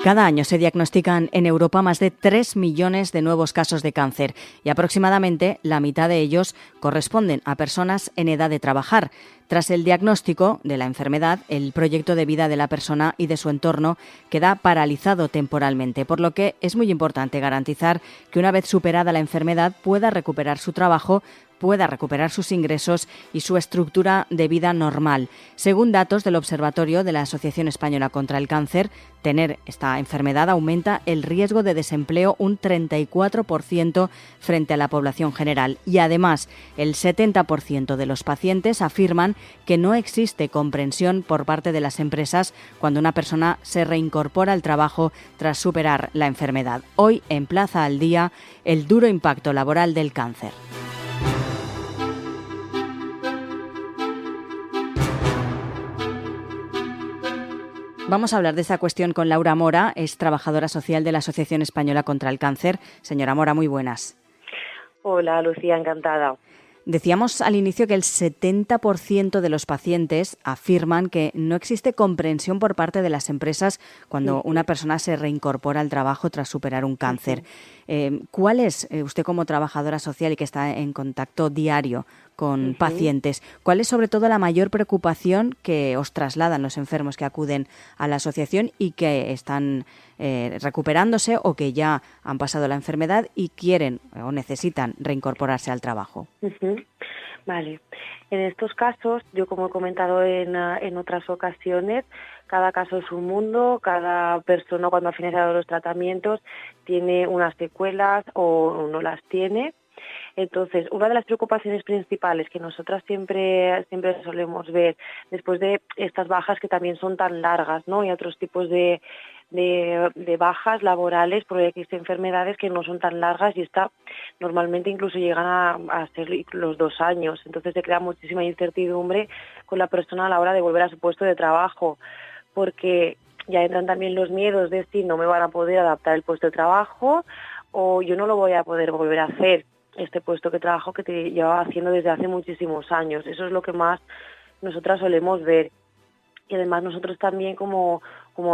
Cada año se diagnostican en Europa más de 3 millones de nuevos casos de cáncer y aproximadamente la mitad de ellos corresponden a personas en edad de trabajar. Tras el diagnóstico de la enfermedad, el proyecto de vida de la persona y de su entorno queda paralizado temporalmente, por lo que es muy importante garantizar que una vez superada la enfermedad pueda recuperar su trabajo, pueda recuperar sus ingresos y su estructura de vida normal. Según datos del Observatorio de la Asociación Española contra el Cáncer, tener esta enfermedad aumenta el riesgo de desempleo un 34% frente a la población general y además el 70% de los pacientes afirman que no existe comprensión por parte de las empresas cuando una persona se reincorpora al trabajo tras superar la enfermedad. Hoy en Plaza al Día, el duro impacto laboral del cáncer. Vamos a hablar de esta cuestión con Laura Mora, es trabajadora social de la Asociación Española contra el Cáncer. Señora Mora, muy buenas. Hola, Lucía, encantada. Decíamos al inicio que el 70% de los pacientes afirman que no existe comprensión por parte de las empresas cuando una persona se reincorpora al trabajo tras superar un cáncer. ¿Cuál es, usted como trabajadora social y que está en contacto diario con pacientes, cuál es sobre todo la mayor preocupación que os trasladan los enfermos que acuden a la asociación y que están recuperándose o que ya han pasado la enfermedad y quieren o necesitan reincorporarse al trabajo? Vale. En estos casos, yo como he comentado en otras ocasiones, cada caso es un mundo, cada persona cuando ha finalizado los tratamientos tiene unas secuelas o no las tiene. Entonces, una de las preocupaciones principales que nosotras siempre solemos ver después de estas bajas que también son tan largas, ¿no? Y otros tipos de bajas laborales, porque existen enfermedades que no son tan largas y normalmente incluso llegan a ser los 2 años. Entonces se crea muchísima incertidumbre con la persona a la hora de volver a su puesto de trabajo, porque ya entran también los miedos de si no me van a poder adaptar el puesto de trabajo o yo no lo voy a poder volver a hacer, este puesto de trabajo que te llevaba haciendo desde hace muchísimos años. Eso es lo que más nosotras solemos ver. Y además nosotros también como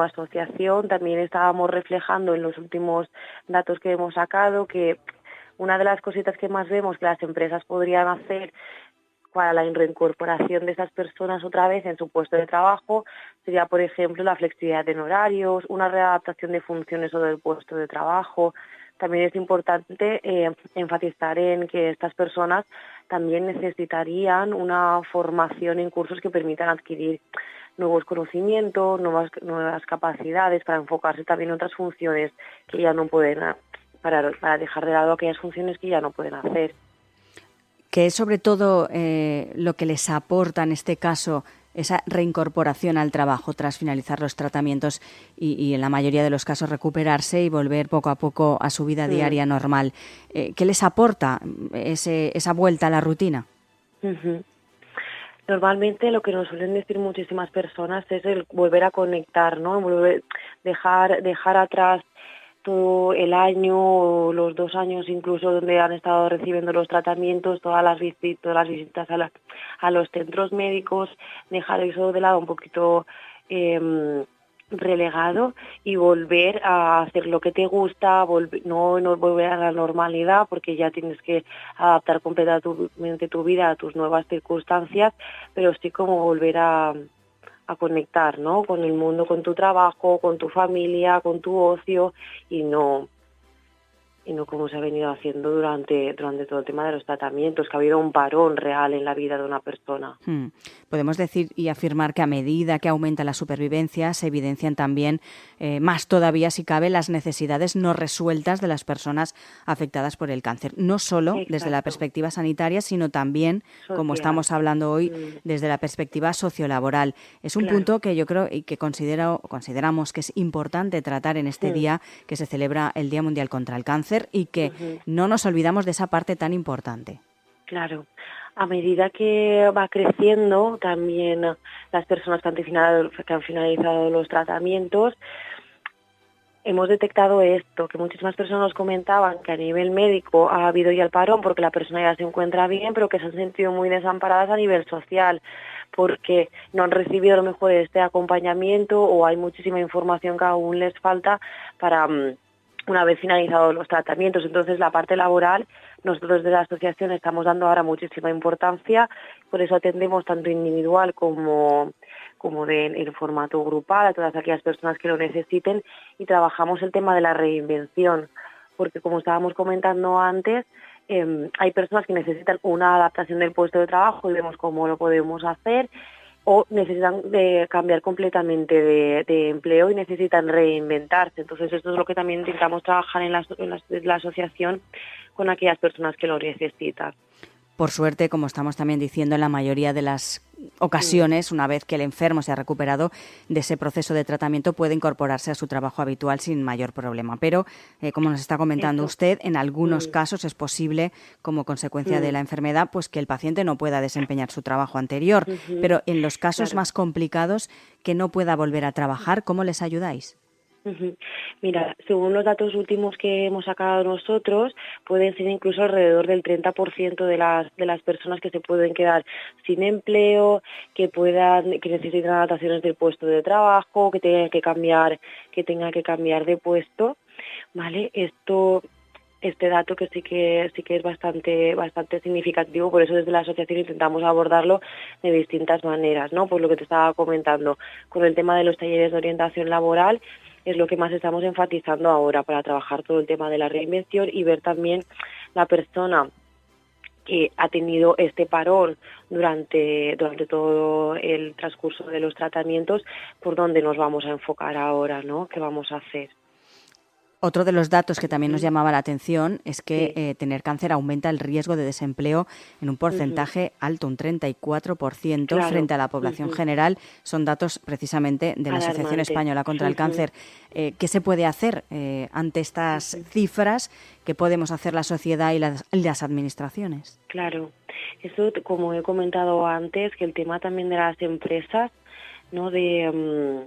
asociación también estábamos reflejando en los últimos datos que hemos sacado que una de las cositas que más vemos que las empresas podrían hacer para la reincorporación de esas personas otra vez en su puesto de trabajo sería, por ejemplo, la flexibilidad en horarios, una readaptación de funciones o del puesto de trabajo. También es importante enfatizar en que estas personas también necesitarían una formación en cursos que permitan adquirir nuevos conocimientos, nuevas capacidades para enfocarse también en otras funciones que ya no pueden, para dejar de lado aquellas funciones que ya no pueden hacer. ¿Qué es sobre todo lo que les aporta en este caso esa reincorporación al trabajo tras finalizar los tratamientos y en la mayoría de los casos recuperarse y volver poco a poco a su vida diaria normal? ¿Qué les aporta esa vuelta a la rutina? Normalmente lo que nos suelen decir muchísimas personas es el volver a conectar, ¿no? Dejar atrás todo el año o los 2 años incluso donde han estado recibiendo los tratamientos, todas las visitas a los centros médicos, dejar eso de lado un poquito relegado y volver a hacer lo que te gusta, no volver a la normalidad porque ya tienes que adaptar completamente tu vida a tus nuevas circunstancias, pero sí como volver a conectar, ¿no? Con el mundo, con tu trabajo, con tu familia, con tu ocio y no como se ha venido haciendo durante todo el tema de los tratamientos, que ha habido un parón real en la vida de una persona. Podemos decir y afirmar que a medida que aumenta la supervivencia se evidencian también más todavía, si cabe, las necesidades no resueltas de las personas afectadas por el cáncer. No solo desde la perspectiva sanitaria, sino también, como estamos hablando hoy, desde la perspectiva sociolaboral. Es un punto que yo creo y que consideramos que es importante tratar en este día que se celebra el Día Mundial contra el Cáncer y que no nos olvidamos de esa parte tan importante. Claro. A medida que va creciendo, también las personas que han finalizado los tratamientos, hemos detectado esto, que muchísimas personas nos comentaban que a nivel médico ha habido ya el parón porque la persona ya se encuentra bien, pero que se han sentido muy desamparadas a nivel social, porque no han recibido a lo mejor este acompañamiento o hay muchísima información que aún les falta para una vez finalizados los tratamientos. Entonces, la parte laboral, nosotros desde la asociación estamos dando ahora muchísima importancia, por eso atendemos tanto individual como en formato grupal a todas aquellas personas que lo necesiten, y trabajamos el tema de la reinvención, porque como estábamos comentando antes, hay personas que necesitan una adaptación del puesto de trabajo y vemos cómo lo podemos hacer, o necesitan cambiar completamente de empleo y necesitan reinventarse. Entonces, esto es lo que también intentamos trabajar en la asociación con aquellas personas que lo necesitan. Por suerte, como estamos también diciendo, en la mayoría de las ocasiones, una vez que el enfermo se ha recuperado de ese proceso de tratamiento, puede incorporarse a su trabajo habitual sin mayor problema. Pero, como nos está comentando usted, en algunos casos es posible, como consecuencia de la enfermedad, pues que el paciente no pueda desempeñar su trabajo anterior. Pero en los casos más complicados, que no pueda volver a trabajar, ¿cómo les ayudáis? Mira, según los datos últimos que hemos sacado nosotros, pueden ser incluso alrededor del 30% de las personas que se pueden quedar sin empleo, que necesitan adaptaciones del puesto de trabajo, que tengan que cambiar de puesto, ¿vale? Este dato que sí que es bastante significativo, por eso desde la asociación intentamos abordarlo de distintas maneras, ¿no? Por lo que te estaba comentando, con el tema de los talleres de orientación laboral, es lo que más estamos enfatizando ahora para trabajar todo el tema de la reinvención y ver también la persona que ha tenido este parón durante todo el transcurso de los tratamientos, por dónde nos vamos a enfocar ahora, ¿no? ¿Qué vamos a hacer? Otro de los datos que también nos llamaba la atención es que tener cáncer aumenta el riesgo de desempleo en un porcentaje alto, un 34% frente a la población general. Son datos precisamente de la Asociación Española contra el Cáncer. ¿Qué se puede hacer ante estas cifras? ¿Qué podemos hacer la sociedad y las administraciones? Claro, eso, como he comentado antes, que el tema también de las empresas, ¿no? De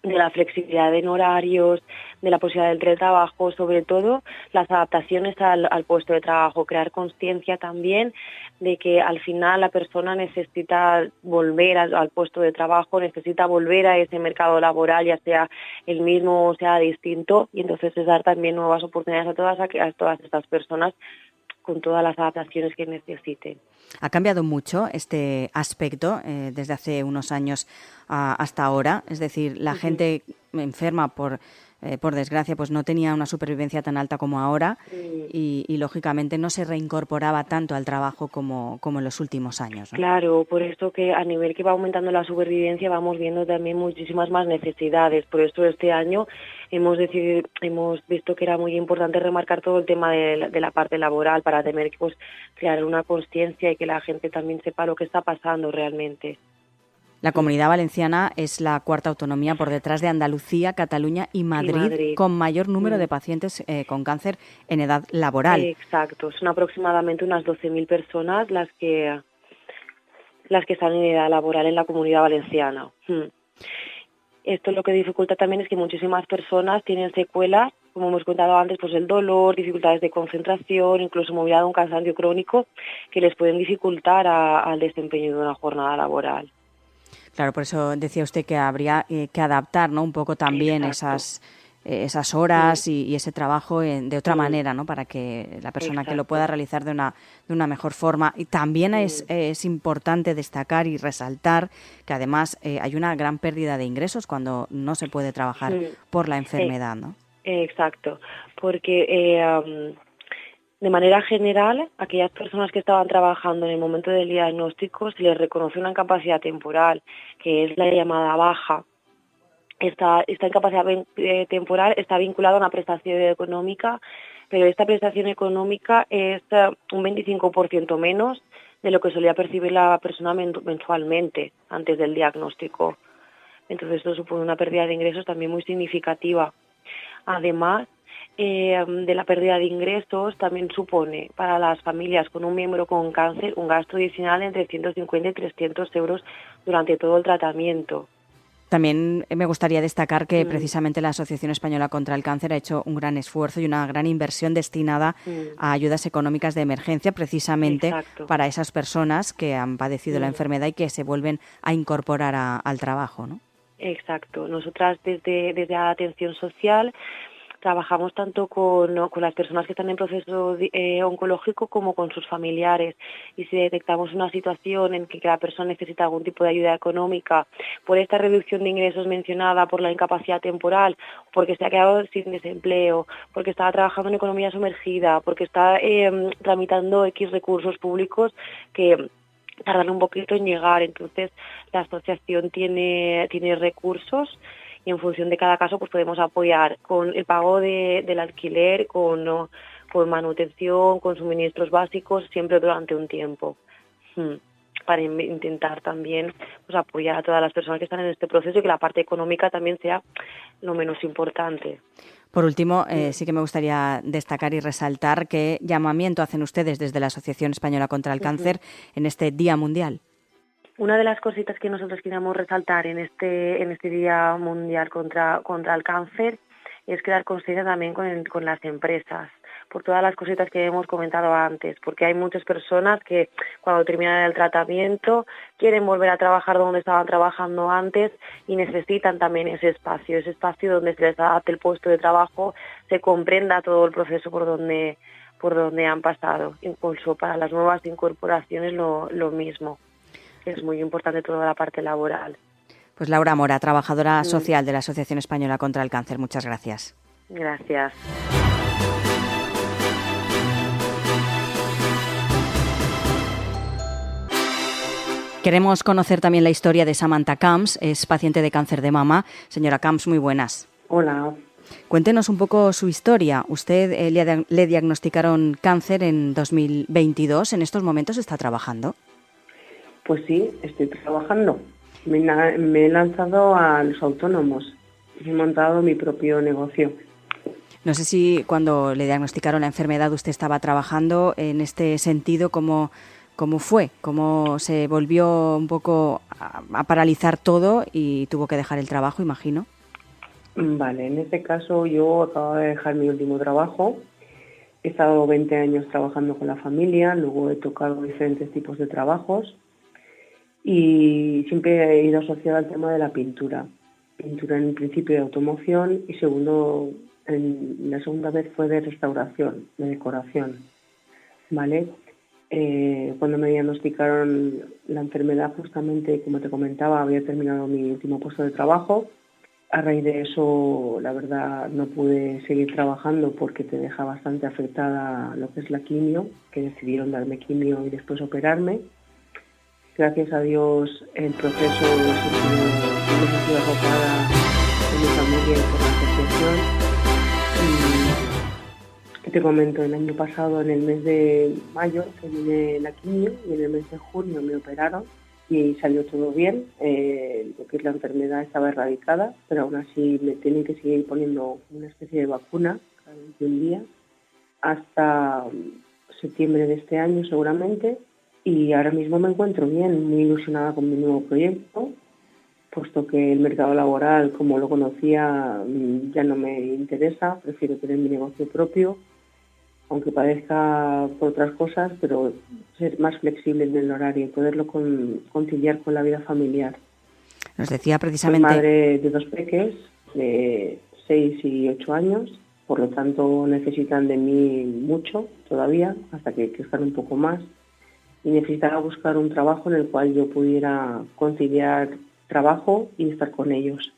la flexibilidad en horarios, de la posibilidad del teletrabajo, sobre todo las adaptaciones al puesto de trabajo, crear conciencia también de que al final la persona necesita volver al puesto de trabajo, necesita volver a ese mercado laboral, ya sea el mismo o sea distinto, y entonces es dar también nuevas oportunidades a todas estas personas con todas las adaptaciones que necesiten. ¿Ha cambiado mucho este aspecto desde hace unos años hasta ahora? Es decir, la gente enferma por desgracia, pues no tenía una supervivencia tan alta como ahora y lógicamente no se reincorporaba tanto al trabajo como en los últimos años, ¿no? Claro, por eso que a nivel que va aumentando la supervivencia vamos viendo también muchísimas más necesidades. Por eso este año hemos visto que era muy importante remarcar todo el tema de la parte laboral para tener que crear una conciencia y que la gente también sepa lo que está pasando realmente. La Comunidad Valenciana es la cuarta autonomía por detrás de Andalucía, Cataluña y Madrid. Con mayor número de pacientes con cáncer en edad laboral. Exacto, son aproximadamente unas 12.000 personas las que están en edad laboral en la Comunidad Valenciana. Esto lo que dificulta también es que muchísimas personas tienen secuelas, como hemos contado antes, pues el dolor, dificultades de concentración, incluso movilidad, un cansancio crónico que les pueden dificultar al desempeño de una jornada laboral. Claro, por eso decía usted que habría que adaptar, ¿no?, un poco también esas horas y ese trabajo de otra manera, ¿no?, para que la persona que lo pueda realizar de una mejor forma. Y también es importante destacar y resaltar que además hay una gran pérdida de ingresos cuando no se puede trabajar por la enfermedad, ¿no? Exacto, porque de manera general, aquellas personas que estaban trabajando en el momento del diagnóstico se les reconoce una incapacidad temporal, que es la llamada baja. Esta incapacidad temporal está vinculada a una prestación económica, pero esta prestación económica es un 25% menos de lo que solía percibir la persona mensualmente antes del diagnóstico. Entonces esto supone una pérdida de ingresos también muy significativa. Además, de la pérdida de ingresos también supone para las familias con un miembro con cáncer un gasto adicional entre 150 y 300 euros durante todo el tratamiento. También me gustaría destacar que precisamente la Asociación Española contra el Cáncer ha hecho un gran esfuerzo y una gran inversión destinada a ayudas económicas de emergencia, precisamente para esas personas que han padecido la enfermedad y que se vuelven a incorporar al trabajo, ¿no? Exacto. Nosotras desde la atención social trabajamos tanto con las personas que están en proceso oncológico como con sus familiares, y si detectamos una situación en que la persona necesita algún tipo de ayuda económica por esta reducción de ingresos mencionada, por la incapacidad temporal, porque se ha quedado sin desempleo, porque está trabajando en economía sumergida, porque está tramitando X recursos públicos que tardan un poquito en llegar, entonces la asociación tiene recursos, y en función de cada caso pues podemos apoyar con el pago del alquiler, con manutención, con suministros básicos, siempre durante un tiempo, para intentar también pues apoyar a todas las personas que están en este proceso y que la parte económica también sea lo menos importante. Por último, sí que me gustaría destacar y resaltar qué llamamiento hacen ustedes desde la Asociación Española contra el Cáncer en este Día Mundial. Una de las cositas que nosotros queríamos resaltar en este Día Mundial contra el Cáncer es crear conciencia también con las empresas, por todas las cositas que hemos comentado antes, porque hay muchas personas que cuando terminan el tratamiento quieren volver a trabajar donde estaban trabajando antes y necesitan también ese espacio donde se les adapte el puesto de trabajo, se comprenda todo el proceso por donde han pasado. Incluso para las nuevas incorporaciones lo mismo. Es muy importante toda la parte laboral. Pues Laura Mora, trabajadora social de la Asociación Española contra el Cáncer. Muchas gracias. Gracias. Queremos conocer también la historia de Samantha Camps, es paciente de cáncer de mama. Señora Camps, muy buenas. Hola. Cuéntenos un poco su historia. Usted le diagnosticaron cáncer en 2022. ¿En estos momentos está trabajando? Pues sí, estoy trabajando. Me he lanzado a los autónomos. He montado mi propio negocio. No sé si cuando le diagnosticaron la enfermedad usted estaba trabajando en este sentido, ¿cómo fue? ¿Cómo se volvió un poco a paralizar todo y tuvo que dejar el trabajo, imagino? Vale, en este caso yo acabo de dejar mi último trabajo. He estado 20 años trabajando con la familia, luego he tocado diferentes tipos de trabajos y siempre he ido asociada al tema de la pintura. Pintura en principio de automoción y la segunda vez fue de restauración, de decoración. ¿Vale? Cuando me diagnosticaron la enfermedad, justamente, como te comentaba, había terminado mi último puesto de trabajo. A raíz de eso, la verdad, no pude seguir trabajando porque te deja bastante afectada lo que es la quimio, que decidieron darme quimio y después operarme. Gracias a Dios, el proceso no ha sido arropada por mi familia y por la asociación. Y te comento, el año pasado, en el mes de mayo, terminé la quimio y en el mes de junio me operaron y salió todo bien. Lo que es la enfermedad estaba erradicada, pero aún así me tienen que seguir poniendo una especie de vacuna cada 21 días hasta septiembre de este año seguramente. Y ahora mismo me encuentro bien, muy ilusionada con mi nuevo proyecto, puesto que el mercado laboral, como lo conocía, ya no me interesa, prefiero tener mi negocio propio, aunque padezca por otras cosas, pero ser más flexible en el horario y poderlo conciliar con la vida familiar. Nos decía precisamente... Soy madre de 2 peques, de 6 y 8 años, por lo tanto necesitan de mí mucho todavía, hasta que crezcan un poco más. Y necesitaba buscar un trabajo en el cual yo pudiera conciliar trabajo y estar con ellos.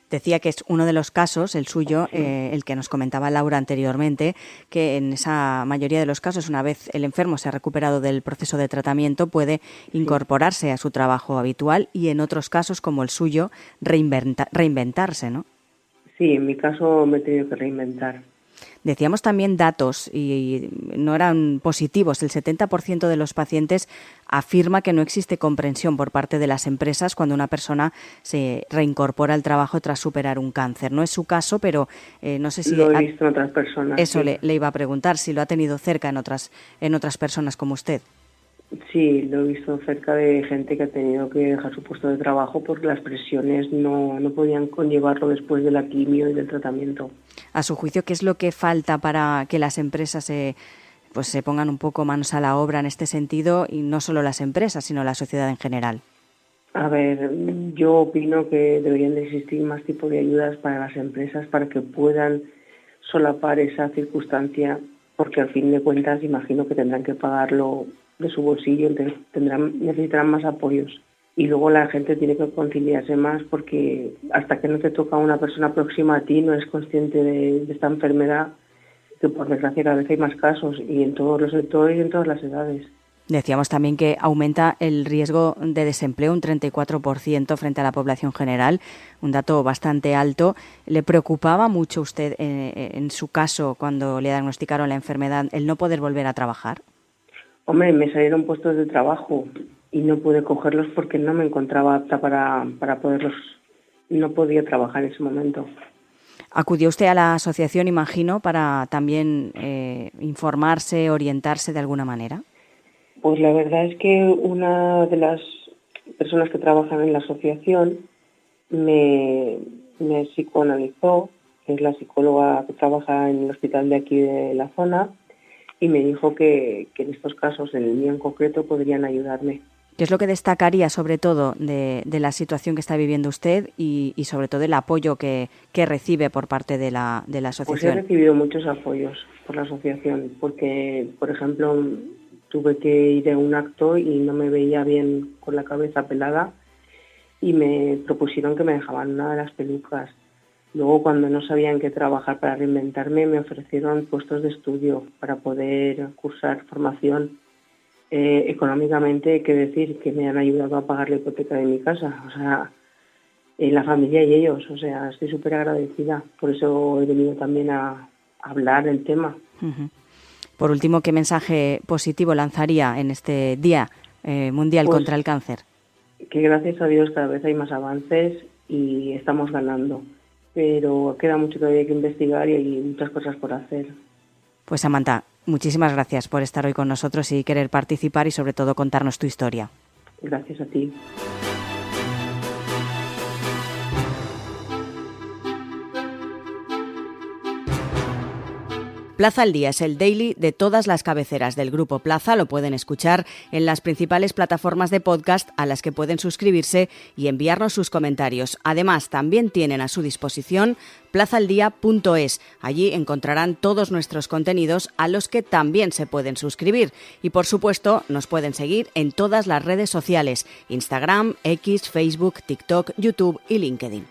Decía que es uno de los casos, el suyo, el que nos comentaba Laura anteriormente, que en esa mayoría de los casos, una vez el enfermo se ha recuperado del proceso de tratamiento, puede incorporarse a su trabajo habitual y en otros casos, como el suyo, reinventarse, ¿no? Sí, en mi caso me he tenido que reinventar. Decíamos también datos y no eran positivos. El 70% de los pacientes afirma que no existe comprensión por parte de las empresas cuando una persona se reincorpora al trabajo tras superar un cáncer. No es su caso, pero no sé si... Lo he visto en otras personas. Eso sí. le iba a preguntar, si lo ha tenido cerca en otras personas como usted. Sí, lo he visto cerca de gente que ha tenido que dejar su puesto de trabajo porque las presiones no podían conllevarlo después de la quimio y del tratamiento. A su juicio, ¿qué es lo que falta para que las empresas se pongan un poco manos a la obra en este sentido, y no solo las empresas, sino la sociedad en general? A ver, yo opino que deberían de existir más tipos de ayudas para las empresas para que puedan solapar esa circunstancia, porque al fin de cuentas imagino que tendrán que pagarlo de su bolsillo, entonces necesitarán más apoyos. Y luego la gente tiene que conciliarse más, porque hasta que no te toca una persona próxima a ti no eres consciente de esta enfermedad, que por desgracia cada vez hay más casos y en todos los sectores y en todas las edades. Decíamos también que aumenta el riesgo de desempleo un 34% frente a la población general, un dato bastante alto. ¿Le preocupaba mucho a usted en su caso, cuando le diagnosticaron la enfermedad, el no poder volver a trabajar? Hombre, me salieron puestos de trabajo y no pude cogerlos porque no me encontraba apta para poderlos, no podía trabajar en ese momento. ¿Acudió usted a la asociación, imagino, para también informarse, orientarse de alguna manera? Pues la verdad es que una de las personas que trabajan en la asociación me psicoanalizó, que es la psicóloga que trabaja en el hospital de aquí de la zona, y me dijo que en estos casos, en el mío en concreto, podrían ayudarme. ¿Qué es lo que destacaría sobre todo de la situación que está viviendo usted y sobre todo el apoyo que recibe por parte de la asociación? Pues he recibido muchos apoyos por la asociación, porque, por ejemplo, tuve que ir a un acto y no me veía bien con la cabeza pelada y me propusieron que me dejaban una de las pelucas. Luego, cuando no sabían qué trabajar para reinventarme, me ofrecieron puestos de estudio para poder cursar formación. Económicamente, hay que decir que me han ayudado a pagar la hipoteca de mi casa, o sea, la familia y ellos, o sea, estoy súper agradecida. Por eso he venido también a hablar del tema. Uh-huh. Por último, ¿qué mensaje positivo lanzaría en este Día Mundial contra el Cáncer? Que gracias a Dios cada vez hay más avances y estamos ganando, pero queda mucho todavía que investigar y hay muchas cosas por hacer. Pues Samantha, muchísimas gracias por estar hoy con nosotros y querer participar y sobre todo contarnos tu historia. Gracias a ti. Plaza al Día es el daily de todas las cabeceras del Grupo Plaza. Lo pueden escuchar en las principales plataformas de podcast a las que pueden suscribirse y enviarnos sus comentarios. Además, también tienen a su disposición plazaldía.es. Allí encontrarán todos nuestros contenidos a los que también se pueden suscribir. Y por supuesto, nos pueden seguir en todas las redes sociales: Instagram, X, Facebook, TikTok, YouTube y LinkedIn.